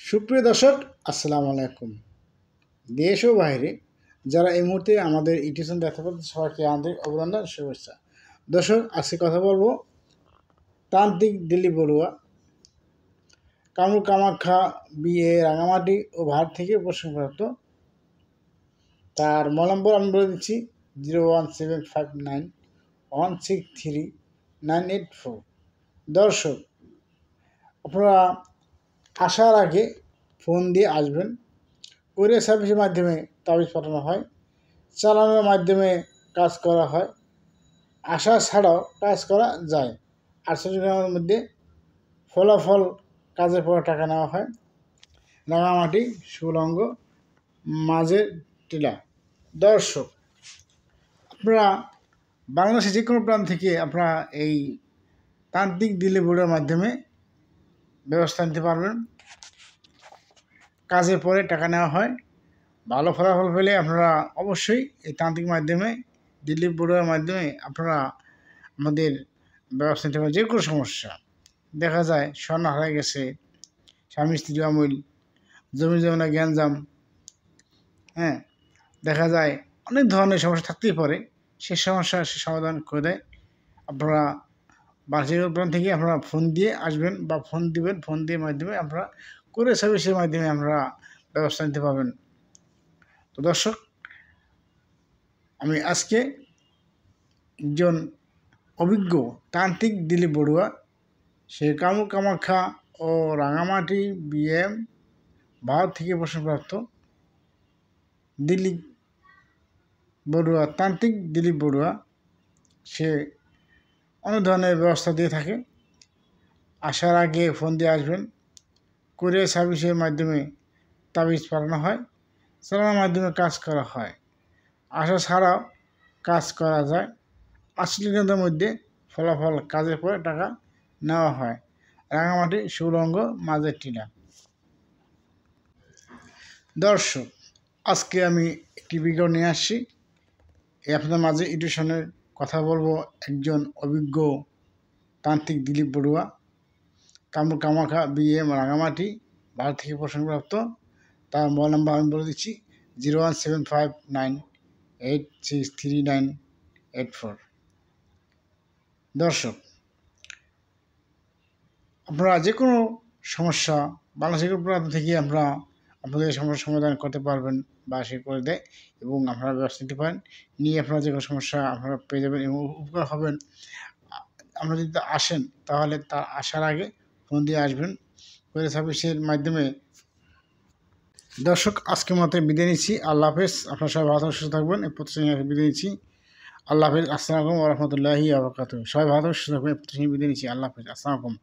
সুপ্রিয় দর্শক, আসসালামু আলাইকুম। দেশ ও বাইরে যারা এই মুহূর্তে আমাদের ইউটিউব দেখা পাচ্ছে সবাইকে আন্তরিক অভিনন্দন, শুভেচ্ছা। দর্শক, আজকে কথা বলবো তান্ত্রিক দিলীপ বড়ুয়া, কামরূপ কামাখ্যা বিয়ে রাঙামাটি ও ভারত থেকে প্রশ্নপ্রাপ্ত। তার মোবাইল নম্বর আমি বলে দিচ্ছি 01759163984। দর্শক, আপনারা আসার আগে ফোন দিয়ে আসবেন। কুরিয়ার সার্ভিসের মাধ্যমে তাবিজ পাঠানো হয়, চালানোর মাধ্যমে কাজ করা হয়, আশা ছাড়াও কাজ করা যায়। 48 ঘন্টার মধ্যে ফলাফল, কাজের পরে টাকা নেওয়া হয়। রাঙামাটি, সুলঙ্গ, মাঝের টিলা। দর্শক, আপনারা বাংলাদেশের যে কোনো প্রান্ত থেকে আপনারা এই তান্ত্রিক দিলীপ বড়ুয়ার মাধ্যমে ব্যবস্থা নিতে পারবেন। কাজের পরে টাকা নেওয়া হয়। ভালো ফলাফল পেলে আপনারা অবশ্যই এই তান্ত্রিক মাধ্যমে, দিলীপ বড়ুয়ার মাধ্যমে আপনারা আমাদের ব্যবস্থা নিতে পারেন। যে কোনো সমস্যা দেখা যায়, স্বর্ণ হারিয়ে গেছে, স্বামী স্ত্রী অমিল, জমি জমা গ্যাঞ্জাম, দেখা যায় অনেক ধরনের সমস্যা থাকতেই পারে। সে সমস্যা সে সমাধান করে দেয়। আপনারা বাসের প্রান্ত থেকে আপনারা ফোন দিয়ে আসবেন বা ফোন দিবেন। ফোন দিয়ে মাধ্যমে আপনারা কুরিয়ার সার্ভিসের মাধ্যমে আপনারা ব্যবস্থা নিতে পারবেন। তো দর্শক, আমি আজকে একজন অভিজ্ঞ তান্ত্রিক দিলীপ বড়ুয়া, সে কামরূপ কামাখ্যা ও রাঙামাটি বিএম ভারত থেকে প্রশ্নপ্রাপ্ত দিলীপ বড়ুয়া, তান্ত্রিক দিলীপ বড়ুয়া, সে অনেক ধরনের ব্যবস্থা দিয়ে থাকে। আসার আগে ফোন দিয়ে আসবেন। কুরিয়ার সার্ভিসের মাধ্যমে তাবিজ পাঠানো হয়, চালানোর মাধ্যমে কাজ করা হয়, আশা ছাড়াও কাজ করা যায়। 48 ঘন্টার মধ্যে ফলাফল, কাজের পরে টাকা নেওয়া হয়। রাঙামাটি, সুলঙ্গ, মাঝের টিলা। দর্শক, আজকে আমি একটি বিজ্ঞাপন নিয়ে আসছি। আপনাদের মাঝে ইউটিউশনের কথা বলবো একজন অভিজ্ঞ তান্ত্রিক দিলীপ বড়ুয়া, কামরূপ কামাখ্যা বিএম রাঙামাটি ভারত থেকে প্রশ্নপ্রাপ্ত। তার মোবাইল নাম্বার আমি বলে দিচ্ছি 01759863984। দর্শক, আপনারা যে কোনো সমস্যা বাংলাদেশের প্রান্ত থেকে আপনারা আপনাদের সমস্যার সমাধান করতে পারবেন বা সে করে দেয়, এবং আপনারা ব্যবস্থা নিতে পারেন। নিয়ে আপনারা যে কোনো সমস্যা আপনারা পেয়ে যাবেন এবং উপকার হবেন। আপনারা যদি আসেন তাহলে তার আসার আগে ফোন দিয়ে আসবেন কুরিয়ার সার্ভিসের মাধ্যমে। দর্শক, আজকের মতো বিদায় নিচ্ছি। আল্লাহ হাফেজ। আপনারা সবাই ভালো সুস্থ থাকবেন। এই প্রতিশ্রুতি বিদায় নিচ্ছি। আল্লাহ হাফেজ। আসসালামু আলাইকুম ওয়া রাহমাতুল্লাহি ওয়া বারাকাতুহু। সবাই ভালো সুস্থ থাকবেন। এই প্রতিশ্রুতি বিদায় নিচ্ছি। আল্লাহ হাফেজ। আসসালামু আলাইকুম।